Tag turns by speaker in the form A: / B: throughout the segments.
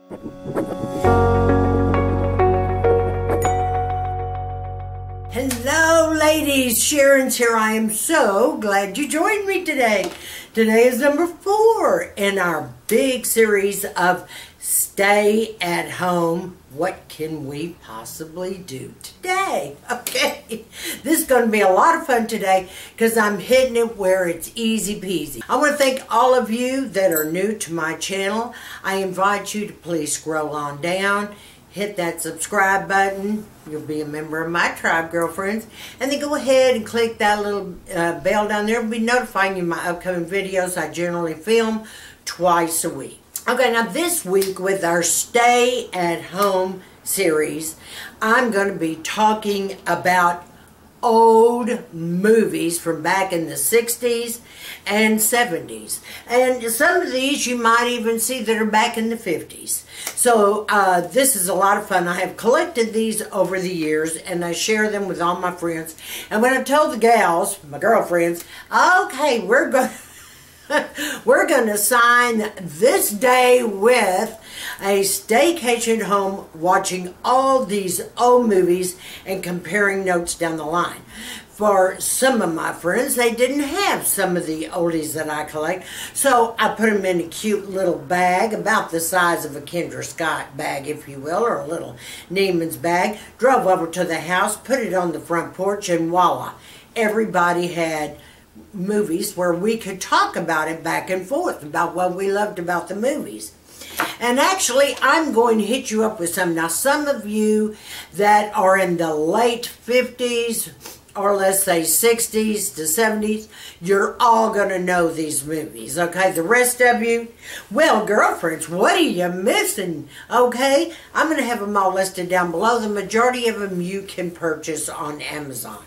A: Hello ladies, Sharon's here. I am so glad you joined me today. Today is number 4 in our big series of Stay at Home. What can we possibly do today? Okay, this is going to be a lot of fun today because I'm hitting it where it's easy peasy. I want to thank all of you that are new to my channel. I invite you to please scroll on down, hit that subscribe button. You'll be a member of my tribe, girlfriends. And then go ahead and click that little bell down there. It'll be notifying you of my upcoming videos. I generally film twice a week. Okay, now this week with our Stay at Home series, I'm going to be talking about old movies from back in the 60s and 70s. And some of these you might even see that are back in the 50s. So this is a lot of fun. I have collected these over the years and I share them with all my friends. And when I told the gals, my girlfriends, okay, we're going to sign this day with a staycation home watching all these old movies and comparing notes down the line. For some of my friends, they didn't have some of the oldies that I collect, so I put them in a cute little bag, about the size of a Kendra Scott bag, if you will, or a little Neiman's bag, drove over to the house, put it on the front porch, and voila, everybody had movies where we could talk about it back and forth, about what we loved about the movies. And actually, I'm going to hit you up with some. Now, some of you that are in the late 50s, or let's say 60s to 70s, you're all going to know these movies, okay? The rest of you, well, girlfriends, what are you missing, okay? I'm going to have them all listed down below. The majority of them you can purchase on Amazon.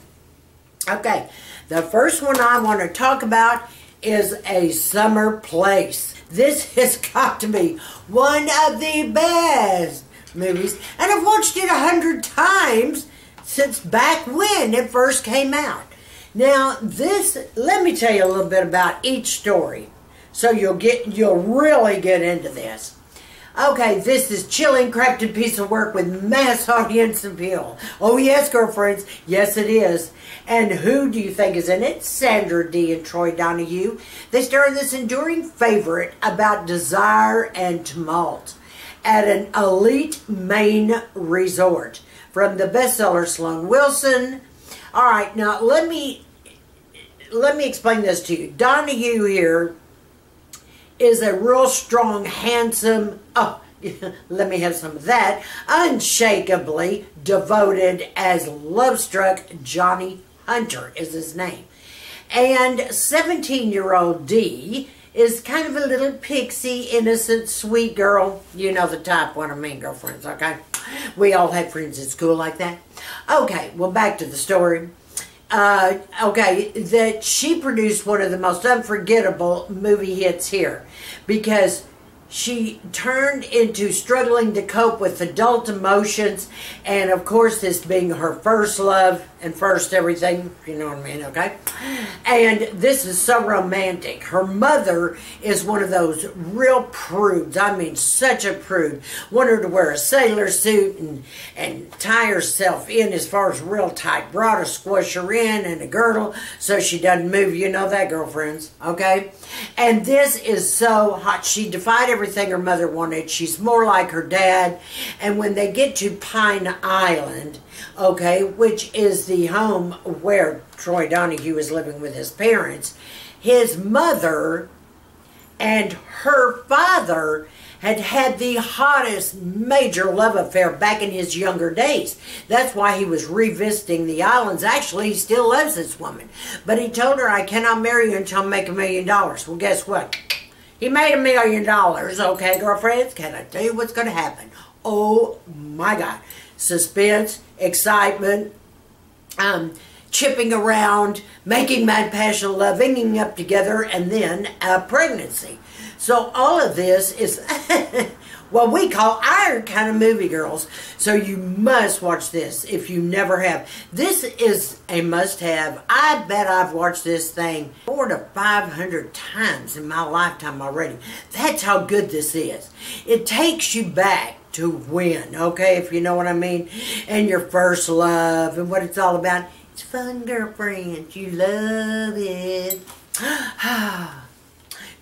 A: Okay, the first one I want to talk about is A Summer Place. This has got to be one of the best movies, and I've watched it 100 times since back when it first came out. Now, this, let me tell you a little bit about each story, so you'll really get into this. Okay, this is chilling, crafted piece of work with mass audience appeal. Oh yes, girlfriends, yes it is. And who do you think is in it? Sandra Dee and Troy Donahue. They star in this enduring favorite about desire and tumult at an elite Maine resort. From the bestseller Sloan Wilson. All right, now let me explain this to you. Donahue here is a real strong, handsome, oh, let me have some of that, unshakably devoted as love-struck Johnny Hunter is his name. And 17-year-old Dee is kind of a little pixie, innocent, sweet girl. You know the type, what I mean, girlfriends, okay? We all had friends at school like that. Okay, well, back to the story. Okay, that she produced one of the most unforgettable movie hits here because she turned into struggling to cope with adult emotions, and of course this being her first love and first everything, you know what I mean, okay? And this is so romantic. Her mother is one of those real prudes. I mean, such a prude. Wanted her to wear a sailor suit and tie herself in as far as real tight. Brought her, squish her in, and a girdle so she doesn't move. You know that, girlfriends, okay? And this is so hot. She defied everything her mother wanted. She's more like her dad. And when they get to Pine Island, okay, which is the home where Troy Donahue is living with his parents, his mother and her father had had the hottest major love affair back in his younger days. That's why he was revisiting the islands. Actually, he still loves this woman. But he told her, I cannot marry you until I make $1 million. Well, guess what? He made $1 million, okay, girlfriends? Can I tell you what's going to happen? Oh, my God. Suspense, excitement, chipping around, making mad passion love, hanging up together, and then a pregnancy. So all of this is what we call our tired kind of movie, girls. So you must watch this if you never have. This is a must-have. I bet I've watched this thing 400 to 500 times in my lifetime already. That's how good this is. It takes you back to when, okay, if you know what I mean, and your first love and what it's all about. It's fun, girlfriend. You love it.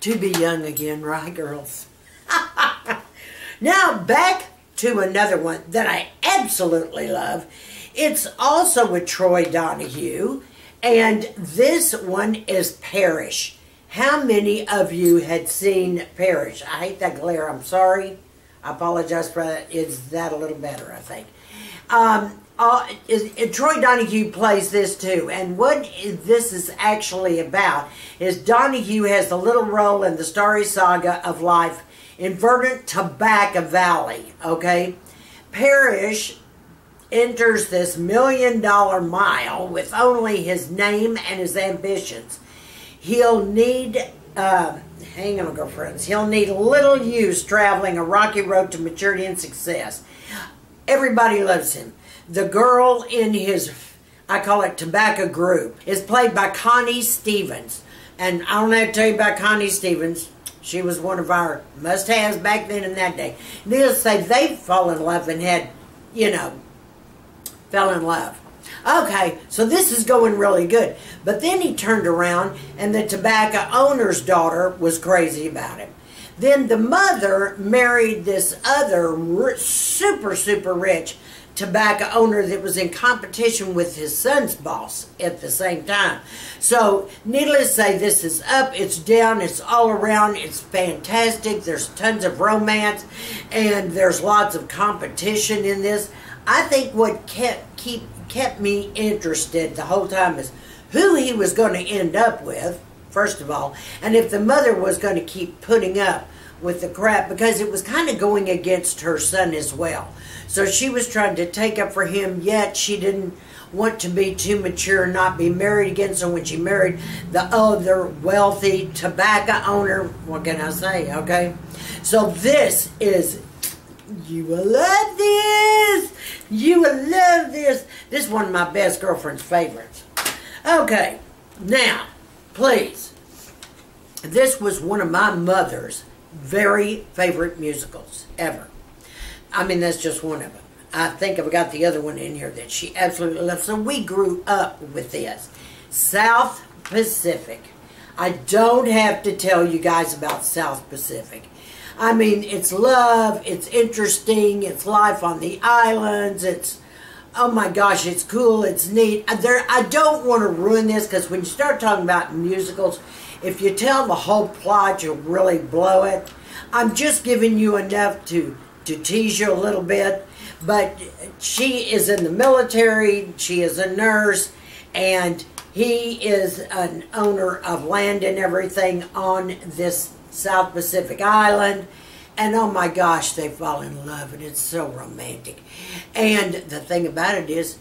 A: To be young again, right, girls? Now, back to another one that I absolutely love. It's also with Troy Donahue, and this one is Parrish. How many of you had seen Parrish? I hate that glare. I'm sorry. I apologize for that. Is that a little better, I think. Troy Donahue plays this too, and what this is actually about is Donahue has a little role in the starry saga of life in verdant Tobacco Valley, okay? Parrish enters this $1 million mile with only his name and his ambitions. He'll need, hang on, girlfriends, he'll need little use traveling a rocky road to maturity and success. Everybody loves him. The girl in his, I call it tobacco group, is played by Connie Stevens. And I don't have to tell you about Connie Stevens. She was one of our must-haves back then in that day. Needless to say, they fall in love and had, you know, fell in love. Okay, so this is going really good. But then he turned around and the tobacco owner's daughter was crazy about him. Then the mother married this other super, super rich tobacco owner that was in competition with his son's boss at the same time. So, needless to say, this is up, it's down, it's all around, it's fantastic. There's tons of romance, and there's lots of competition in this. I think what kept me interested the whole time is who he was going to end up with, first of all, and if the mother was going to keep putting up with the crap, because it was kind of going against her son as well. So she was trying to take up for him, yet she didn't want to be too mature and not be married again. So when she married the other wealthy tobacco owner, what can I say, okay? So this is, you will love this. You will love this. This is one of my best girlfriend's favorites. Okay, now, please. This was one of my mother's very favorite musicals ever. I mean, that's just one of them. I think I've got the other one in here that she absolutely loves. So we grew up with this. South Pacific. I don't have to tell you guys about South Pacific. I mean, it's love, it's interesting, it's life on the islands, it's, oh my gosh, it's cool, it's neat. I don't want to ruin this, because when you start talking about musicals, if you tell the whole plot, you'll really blow it. I'm just giving you enough to tease you a little bit. But she is in the military, she is a nurse, and he is an owner of land and everything on this South Pacific island. And oh my gosh, they fall in love, and it's so romantic. And the thing about it is,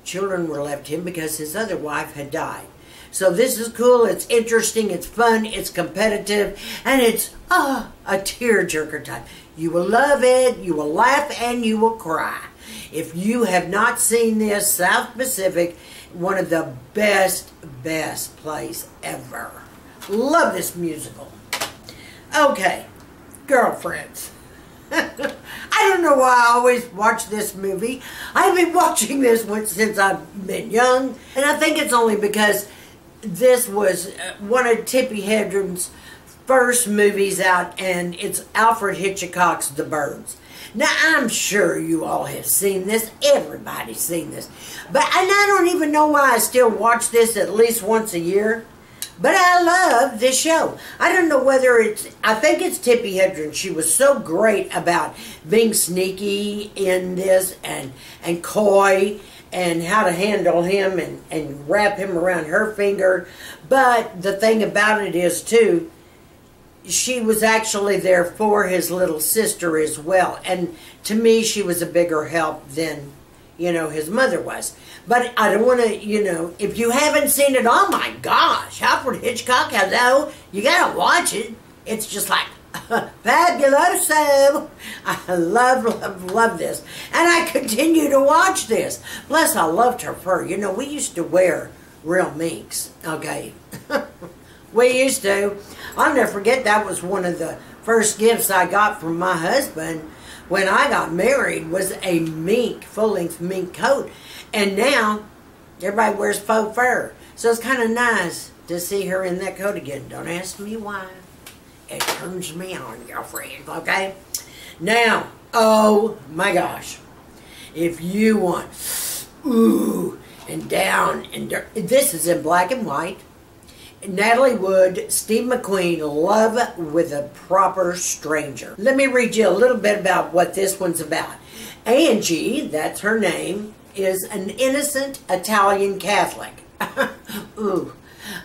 A: children were left him because his other wife had died. So this is cool, it's interesting, it's fun, it's competitive, and it's a tearjerker time. You will love it, you will laugh, and you will cry. If you have not seen this, South Pacific, one of the best plays ever. Love this musical. Okay, girlfriends. I don't know why I always watch this movie. I've been watching this one since I've been young, and I think it's only because this was one of Tippi Hedren's first movies out, and it's Alfred Hitchcock's The Birds. Now, I'm sure you all have seen this. Everybody's seen this. And I don't even know why I still watch this at least once a year. But I love this show. I don't know whether it's, I think it's Tippi Hedren. She was so great about being sneaky in this and coy, and how to handle him and wrap him around her finger. But the thing about it is, too, she was actually there for his little sister as well. And to me, she was a bigger help than, you know, his mother was. But I don't want to, you know, if you haven't seen it, oh my gosh, Alfred Hitchcock, hello, you got to watch it. It's just like, Fabuloso. I love this. And I continue to watch this. Plus, I loved her fur. You know, we used to wear real minks, okay? We used to. I'll never forget, that was one of the first gifts I got from my husband when I got married, was a mink, full-length mink coat. And now, everybody wears faux fur. So it's kind of nice to see her in that coat again. Don't ask me why. It turns me on, girlfriend, okay? Now, oh my gosh. If you want, ooh, and down, and this is in black and white. Natalie Wood, Steve McQueen, Love with a Proper Stranger. Let me read you a little bit about what this one's about. Angie, that's her name, is an innocent Italian Catholic. Ooh.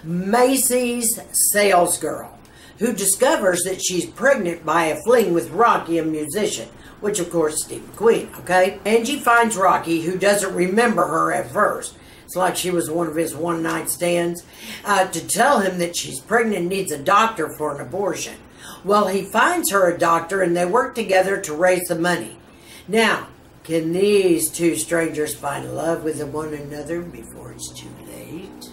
A: Macy's sales girl who discovers that she's pregnant by a fling with Rocky, a musician, which of course is Steve McQueen, okay? Angie finds Rocky, who doesn't remember her at first. It's like she was one of his one-night stands, to tell him that she's pregnant and needs a doctor for an abortion. Well, he finds her a doctor and they work together to raise the money. Now, can these two strangers find love with one another before it's too late?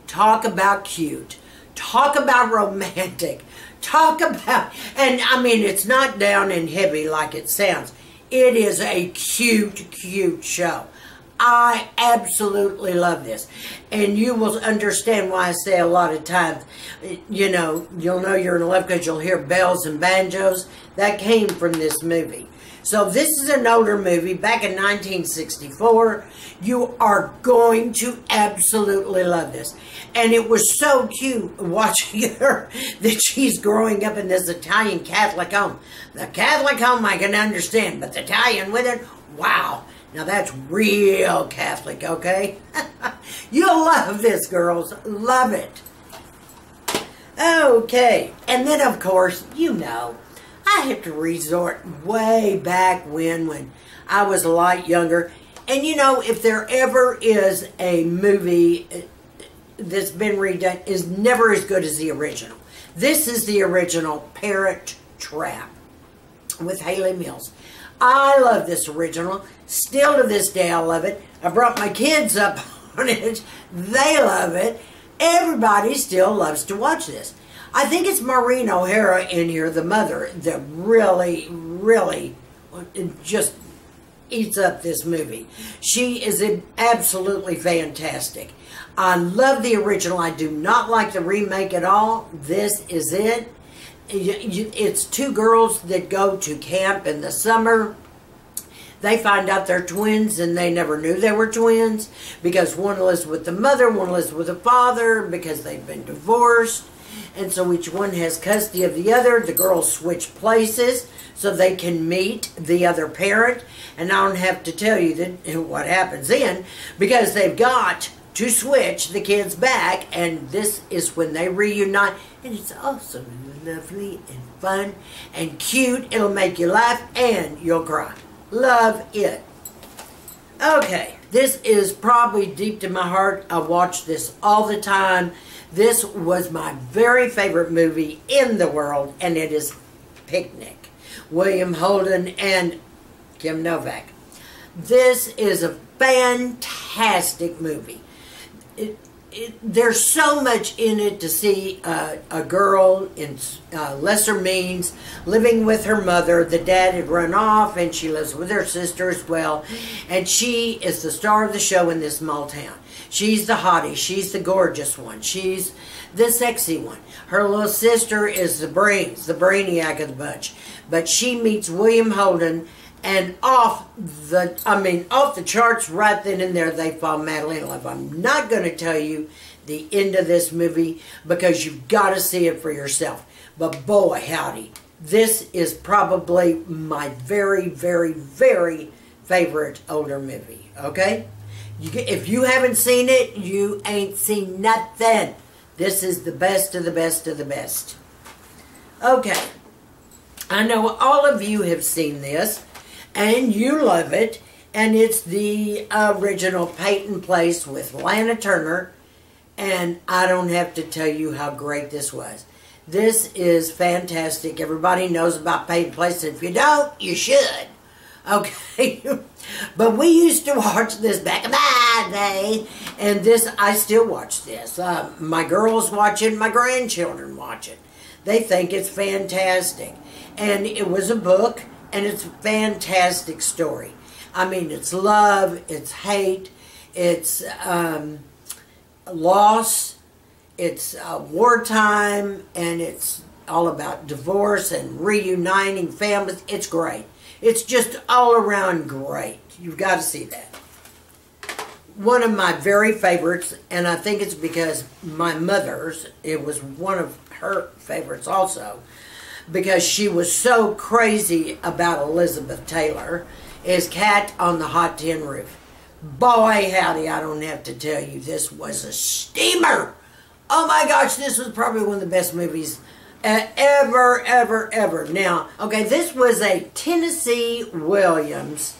A: Talk about cute. Talk about romantic. Talk about, and I mean, it's not down and heavy like it sounds. It is a cute, cute show. I absolutely love this. And you will understand why I say a lot of times, you know, you'll know you're in love because you'll hear bells and banjos. That came from this movie. So this is an older movie back in 1964. You are going to absolutely love this. And it was so cute watching her that she's growing up in this Italian Catholic home. The Catholic home I can understand, but the Italian with it, wow. Now that's real Catholic, okay? You'll love this, girls. Love it. Okay. And then, of course, you know, I have to resort way back when I was a lot younger. And you know, if there ever is a movie that's been redone, is never as good as the original. This is the original Parrot Trap with Haley Mills. I love this original. Still to this day I love it. I brought my kids up on it. They love it. Everybody still loves to watch this. I think it's Maureen O'Hara in here, the mother, that really, really just eats up this movie. She is absolutely fantastic. I love the original. I do not like the remake at all. This is it. It's two girls that go to camp in the summer. They find out they're twins and they never knew they were twins because one lives with the mother, one lives with the father because they've been divorced. And so each one has custody of the other. The girls switch places so they can meet the other parent. And I don't have to tell you that what happens then because they've got to switch the kids back. And this is when they reunite. And it's awesome and lovely and fun and cute. It'll make you laugh and you'll cry. Love it. Okay, this is probably deep to my heart. I watch this all the time. This was my very favorite movie in the world, and it is Picnic. William Holden and Kim Novak. This is a fantastic movie. There's so much in it to see a girl in lesser means living with her mother. The dad had run off and she lives with her sister as well. And she is the star of the show in this small town. She's the hottie. She's the gorgeous one. She's the sexy one. Her little sister is the brainiac of the bunch. But she meets William Holden and off the charts right then and there, they fall madly in love. I'm not going to tell you the end of this movie because you've got to see it for yourself. But boy, howdy, this is probably my very, very, very favorite older movie, okay? If you haven't seen it, you ain't seen nothing. This is the best of the best of the best. Okay, I know all of you have seen this. And you love it. And it's the original Peyton Place with Lana Turner And I don't have to tell you how great this was. This is fantastic. Everybody knows about Peyton Place. If you don't, you should. Okay. But we used to watch this back in my day. And this, I still watch this. My girls watch it. My grandchildren watch it. They think it's fantastic. And it was a book. And it's a fantastic story. I mean, it's love. It's hate. It's loss. It's wartime. And it's all about divorce and reuniting families. It's great. It's just all around great. You've got to see that. One of my very favorites, and I think it's because my mother's, it was one of her favorites also, because she was so crazy about Elizabeth Taylor, is Cat on the Hot Tin Roof. Boy, howdy, I don't have to tell you, this was a steamer. Oh my gosh, this was probably one of the best movies ever. Now, okay, this was a Tennessee Williams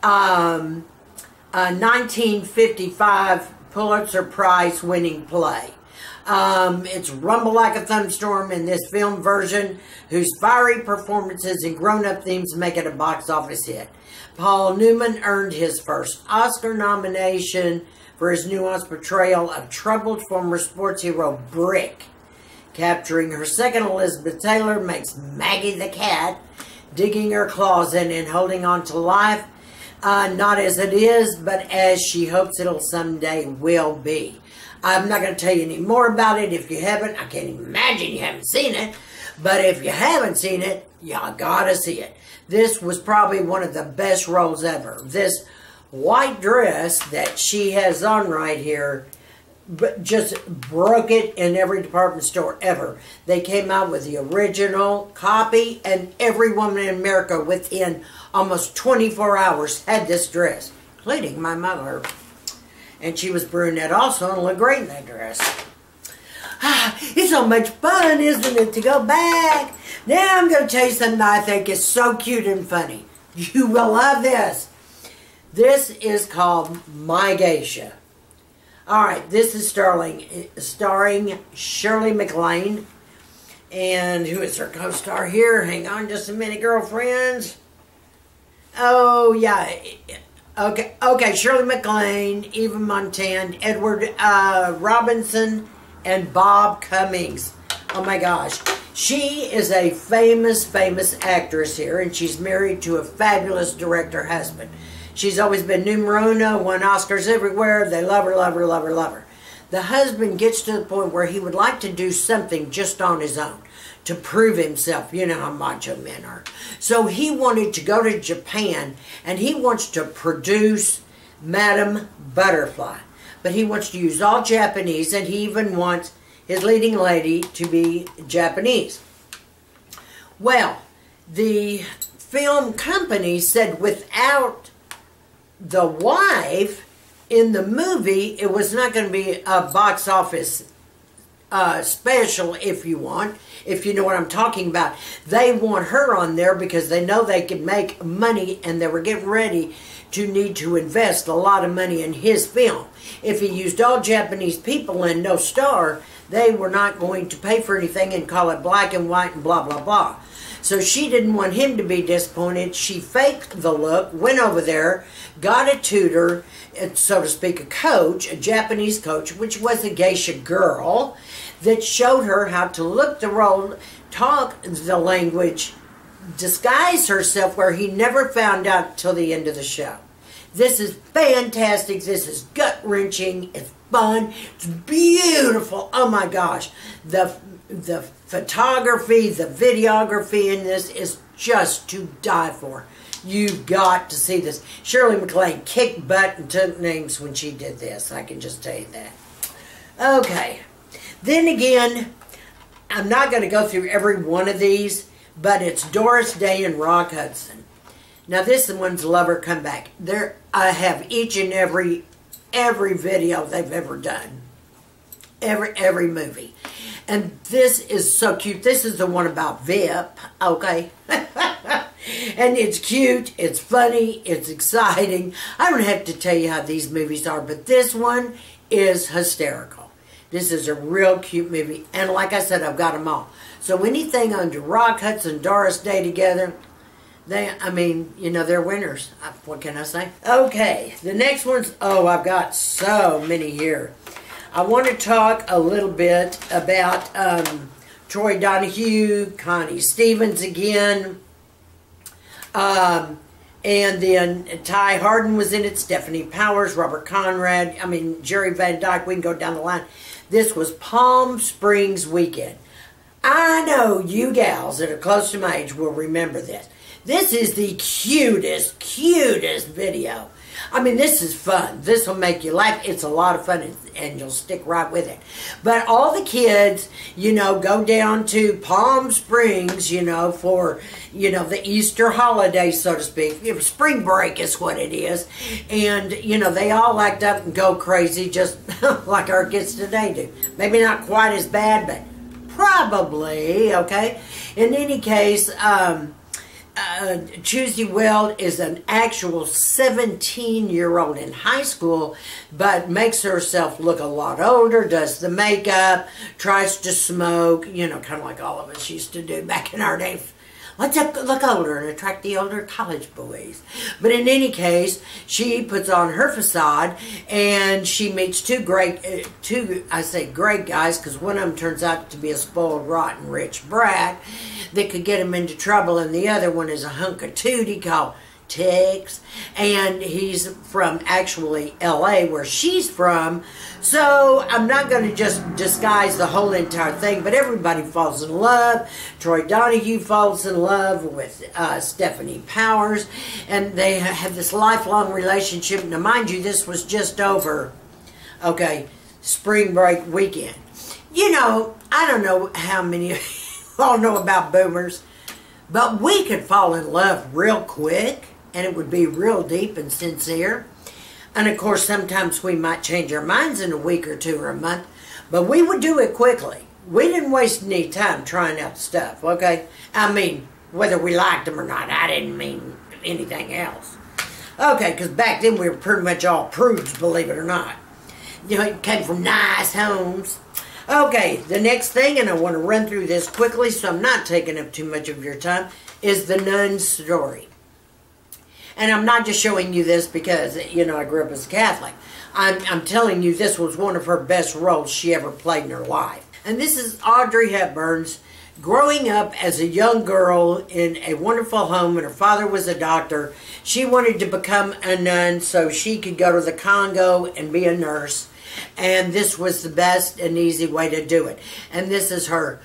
A: 1955 Pulitzer Prize winning play. It's Rumble Like a Thunderstorm in this film version, whose fiery performances and grown-up themes make it a box office hit. Paul Newman earned his first Oscar nomination for his nuanced portrayal of troubled former sports hero Brick. Capturing her second, Elizabeth Taylor makes Maggie the cat, digging her claws in and holding on to life, not as it is, but as she hopes it'll someday will be. I'm not going to tell you any more about it. If you haven't, I can't imagine you haven't seen it, but if you haven't seen it, y'all gotta see it. This was probably one of the best roles ever. This white dress that she has on right here, but just broke it in every department store ever. They came out with the original copy, and every woman in America within almost 24 hours had this dress, including my mother. And she was brunette also and looked great in that dress. It's so much fun, isn't it, to go back? Now I'm going to tell you something I think is so cute and funny. You will love this. This is called My Geisha. Alright, this is starring Shirley MacLaine. And who is her co-star here? Hang on just a minute, girlfriends. Oh, yeah. Okay, Shirley MacLaine, Eva Montan, Edward Robinson, and Bob Cummings. Oh my gosh. She is a famous actress here, and she's married to a fabulous director husband. She's always been numero uno, won Oscars everywhere. They love her. The husband gets to the point where he would like to do something just on his own to prove himself. You know how macho men are. So he wanted to go to Japan, and he wants to produce Madame Butterfly. But he wants to use all Japanese, and he even wants his leading lady to be Japanese. Well, the film company said without the wife in the movie, it was not going to be a box office special, if you know what I'm talking about. They want her on there because they know they can make money, and they were getting ready to need to invest a lot of money in his film. If he used all Japanese people and no star, they were not going to pay for anything and call it black and white and blah, blah, blah. So she didn't want him to be disappointed. She faked the look, went over there, got a tutor, so to speak, a coach, a Japanese coach, which was a geisha girl, that showed her how to look the role, talk the language, disguise herself, where he never found out till the end of the show. This is fantastic. This is gut-wrenching. It's fun. It's beautiful. Oh my gosh. The photography, the videography in this is just to die for. You've got to see this. Shirley MacLaine kicked butt and took names when she did this. I can just tell you that. Okay. Then again, I'm not going to go through every one of these, but it's Doris Day and Rock Hudson. Now this one's Lover Come Back. I have each and every video they've ever done. Every movie. And this is so cute. This is the one about Vip, okay? And it's cute, it's funny, it's exciting. I don't have to tell you how these movies are, but this one is hysterical. This is a real cute movie. And like I said, I've got them all. So anything under Rock, Hudson, Doris Day together, I mean, you know, they're winners. What can I say? Okay, the next one's, oh, I've got so many here. I want to talk a little bit about Troy Donahue, Connie Stevens again. And then Ty Harden was in it, Stephanie Powers, Robert Conrad, I mean, Jerry Van Dyke, we can go down the line. This was Palm Springs weekend. I know you gals that are close to my age will remember this. This is the cutest video. I mean, this is fun. This will make you laugh. It's a lot of fun, and you'll stick right with it. But all the kids, you know, go down to Palm Springs, you know, for, you know, the Easter holiday, so to speak. Spring break is what it is. And, you know, they all act up and go crazy, just like our kids today do. Maybe not quite as bad, but probably, okay? In any case, Tuesday Weld is an actual 17-year-old in high school, but makes herself look a lot older, does the makeup, tries to smoke, you know, kind of like all of us used to do back in our day. Let's look older and attract the older college boys. But in any case, she puts on her facade, and she meets two great guys, because one of them turns out to be a spoiled, rotten, rich brat that could get him into trouble, and the other one is a hunk of tootie called Tex, and he's from actually L.A., where she's from. So I'm not going to just disguise the whole entire thing, but everybody falls in love. Troy Donahue falls in love with Stephanie Powers, and they have this lifelong relationship. Now, mind you, this was just over, okay, spring break weekend. You know, I don't know how many of you all know about boomers, but we could fall in love real quick, and it would be real deep and sincere. And of course, sometimes we might change our minds in a week or two or a month, but we would do it quickly. We didn't waste any time trying out stuff, okay? I mean, whether we liked them or not, I didn't mean anything else. Okay, because back then we were pretty much all prudes, believe it or not. You know, it came from nice homes. Okay, the next thing, and I want to run through this quickly so I'm not taking up too much of your time, is the NUN'S story. And I'm not just showing you this because, you know, I grew up as a Catholic. I'm telling you this was one of her best roles she ever played in her life. And this is Audrey Hepburn's growing up as a young girl in a wonderful home, and her father was a doctor. She wanted to become a nun so she could go to the Congo and be a nurse. And this was the best and easy way to do it. And this is her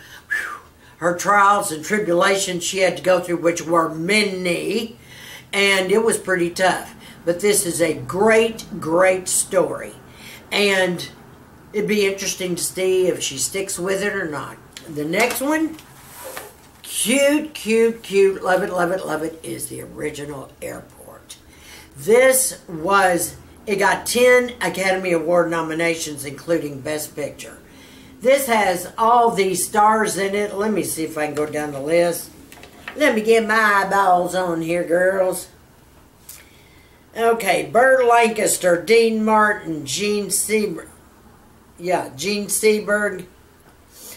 A: trials and tribulations she had to go through, which were many. And it was pretty tough. But this is a great story. And it'd be interesting to see if she sticks with it or not. The next one, cute, love it, is the original Airport. This was, it got 10 Academy Award nominations, including Best Picture. This has all these stars in it. Let me see if I can go down the list. Let me get my eyeballs on here, girls. Okay, Burt Lancaster, Dean Martin, Gene Seberg. Yeah, Gene Seberg.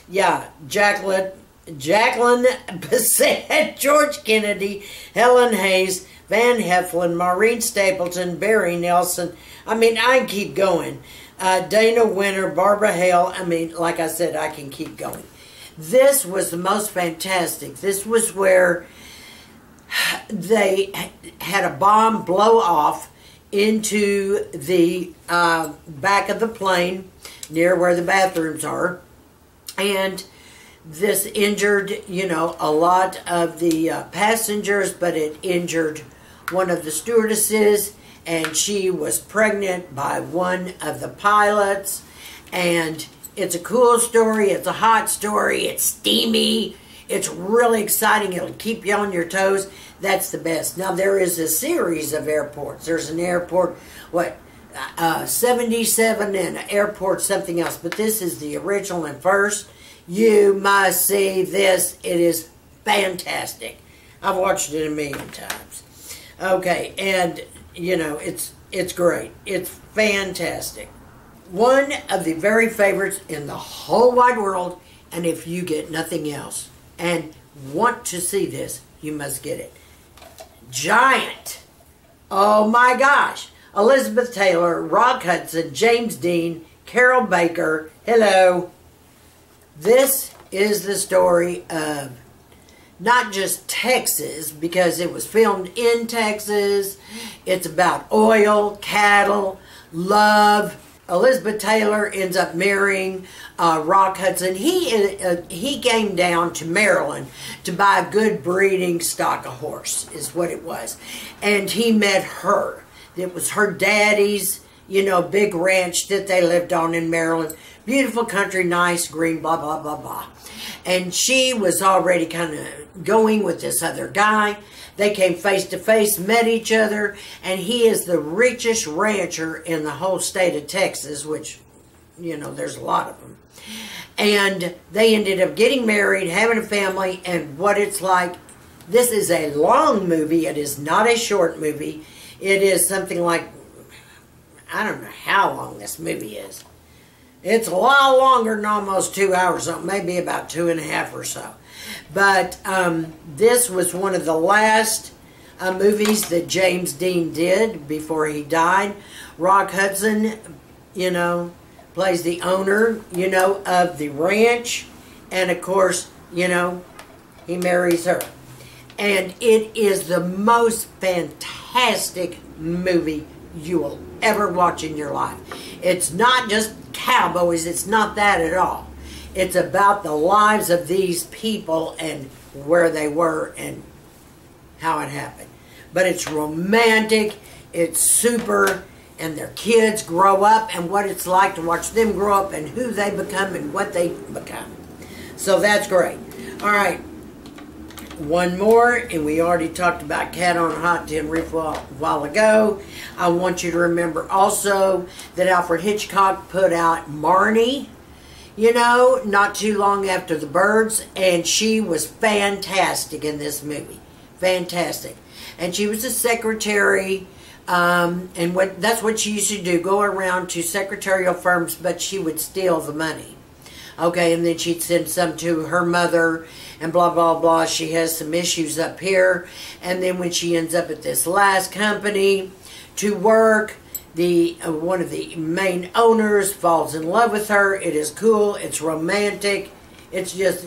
A: Yeah, Jacqueline Bisset, George Kennedy, Helen Hayes, Van Heflin, Maureen Stapleton, Barry Nelson. I mean, I can keep going. Dana Winter, Barbara Hale. I mean, like I said, I can keep going. This was the most fantastic. This was where they had a bomb blow off into the back of the plane near where the bathrooms are. And this injured, you know, a lot of the passengers, but it injured one of the stewardesses, and she was pregnant by one of the pilots. And it's a cool story, it's a hot story, it's steamy, it's really exciting, it'll keep you on your toes. That's the best. Now, there is a series of airports. There's an airport, 77, and an airport something else, but this is the original and first. You must see this. It is fantastic. I've watched it a million times. Okay, and, you know, it's great. It's fantastic. one of the very favorites in the whole wide world, and if you get nothing else and want to see this, you must get it. Giant. Oh my gosh. Elizabeth Taylor, Rock Hudson, James Dean, Carol Baker. Hello. This is the story of not just Texas, because it was filmed in Texas. It's about oil, cattle, love. Elizabeth Taylor ends up marrying Rock Hudson. He came down to Maryland to buy a good breeding stock of horse, is what it was. And he met her. It was her daddy's, big ranch that they lived on in Maryland. Beautiful country, nice, green, blah, blah, blah, blah. And she was already kind of going with this other guy. They came face to face, met each other, and he is the richest rancher in the whole state of Texas, which, there's a lot of them. And they ended up getting married, having a family, and what it's like. This is a long movie. It is not a short movie. It is something like, I don't know how long this movie is. It's a lot longer than almost 2 hours, so maybe about 2.5 or so. But this was one of the last movies that James Dean did before he died. Rock Hudson, plays the owner, of the ranch. And of course, he marries her. And it is the most fantastic movie you will ever watch in your life. It's not just cowboys, it's not that at all. It's about the lives of these people and where they were and how it happened. But it's romantic, it's super, and their kids grow up and what it's like to watch them grow up and who they become and what they become. So that's great. All right. One more, and we already talked about Cat on a Hot Tin Roof a while ago. I want you to remember also that Alfred Hitchcock put out Marnie, not too long after The Birds, and she was fantastic in this movie. Fantastic. And she was a secretary, and that's what she used to do, go around to secretarial firms, but she would steal the money. Okay, and then she'd send some to her mother, and blah, blah, blah. She has some issues up here. And then when she ends up at this last company to work, one of the main owners falls in love with her. It is cool. It's romantic. It's just,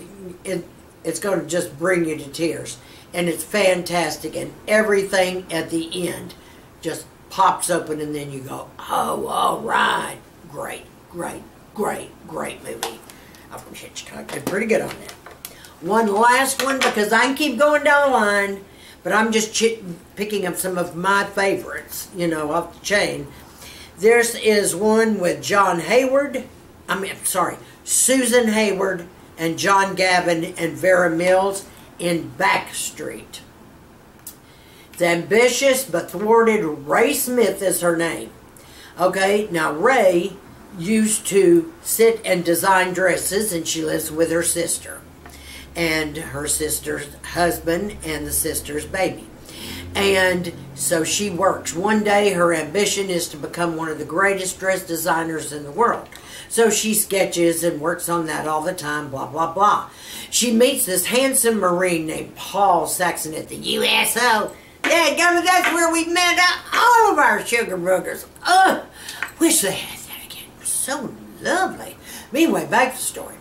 A: it's going to just bring you to tears. And it's fantastic. And everything at the end just pops open, and then you go, oh, all right. Great, great, great, great movie. Alfred Hitchcock did pretty good on that. One last one, because I can keep going down the line, but I'm just picking up some of my favorites, off the chain. This is one with Susan Hayward and John Gavin and Vera Mills in Backstreet. It's ambitious but thwarted. Ray Smith is her name. Okay, now Ray used to sit and design dresses, and she lives with her sister and her sister's husband and the sister's baby. And so she works. One day her ambition is to become one of the greatest dress designers in the world. So she sketches and works on that all the time, blah, blah, blah. She meets this handsome Marine named Paul Saxon at the USO. Yeah, that's where we met all of our sugar boogers. Wish they had that again. It was so lovely. Anyway, back to the story.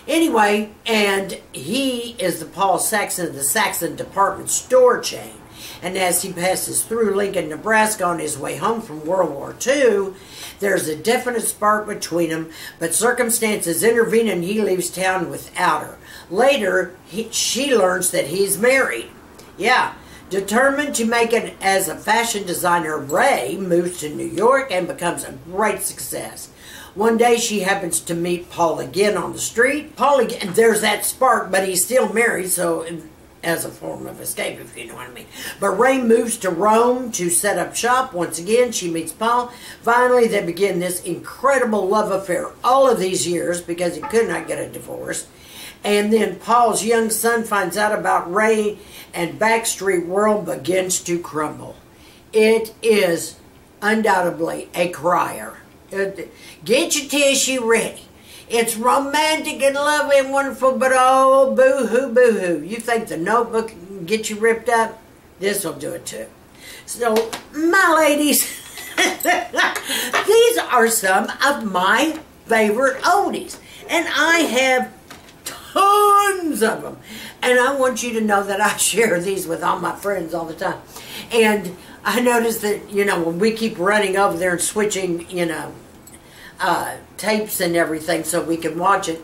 A: Anyway, and he is the Paul Saxon of the Saxon department store chain. And as he passes through Lincoln, Nebraska on his way home from World War II, there's a definite spark between them, but circumstances intervene and he leaves town without her. Later, she learns that he's married. Yeah. Determined to make it as a fashion designer, Ray moves to New York and becomes a great success. One day she happens to meet Paul again on the street. Paul again, there's that spark, but he's still married, so as a form of escape, if you know what I mean. But Ray moves to Rome to set up shop. Once again, she meets Paul. Finally, they begin this incredible love affair all of these years because he could not get a divorce. And then Paul's young son finds out about Ray, and Backstreet World begins to crumble. It is undoubtedly a crier. Get your tissue ready. It's romantic and lovely and wonderful, but oh, boo-hoo, boo-hoo. You think the Notebook can get you ripped up? This will do it too. So, my ladies, these are some of my favorite oldies. And I have tons of them. And I want you to know that I share these with all my friends all the time. And I noticed that, you know, when we keep running over there and switching, you know, tapes and everything so we can watch it.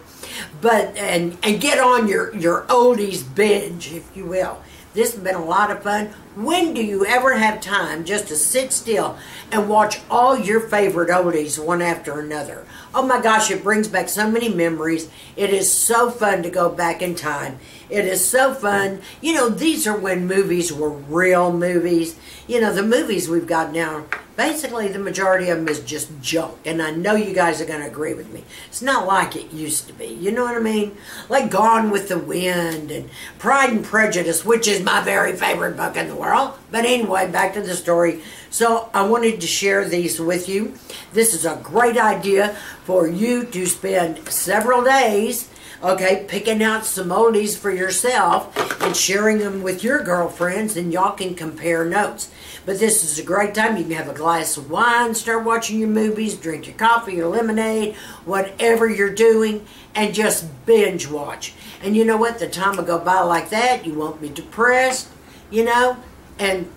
A: But, and get on your oldies binge, if you will. This has been a lot of fun. When do you ever have time just to sit still and watch all your favorite oldies one after another? Oh my gosh, it brings back so many memories. It is so fun to go back in time. It is so fun. You know, these are when movies were real movies. You know, the movies we've got now, basically the majority of them is just junk. And I know you guys are going to agree with me. It's not like it used to be. You know what I mean? Like Gone with the Wind and Pride and Prejudice, which is my very favorite book in the world. But anyway, back to the story. So I wanted to share these with you. This is a great idea for you to spend several days, okay, picking out some oldies for yourself and sharing them with your girlfriends, and y'all can compare notes. But this is a great time. You can have a glass of wine, start watching your movies, drink your coffee, your lemonade, whatever you're doing, and just binge watch. And you know what? The time will go by like that. You won't be depressed, you know, and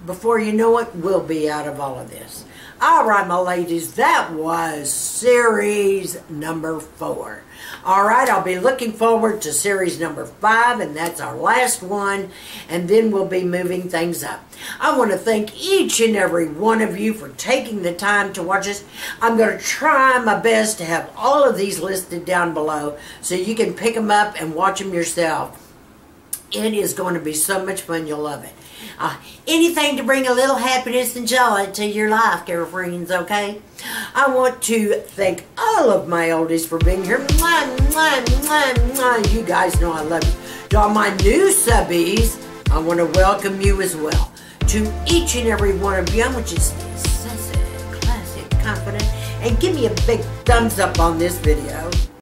A: before you know it, we'll be out of all of this. All right, my ladies, that was series number 4. All right, I'll be looking forward to series number 5, and that's our last one, and then we'll be moving things up. I want to thank each and every one of you for taking the time to watch this. I'm going to try my best to have all of these listed down below so you can pick them up and watch them yourself. It is going to be so much fun. You'll love it. Anything to bring a little happiness and joy to your life, girlfriends, okay? I want to thank all of my oldies for being here. Mwah, mwah, mwah, mwah. You guys know I love you. To all my new subbies, I want to welcome you as well. To each and every one of you, I want you to stay sassy, classy, confident, and give me a big thumbs up on this video.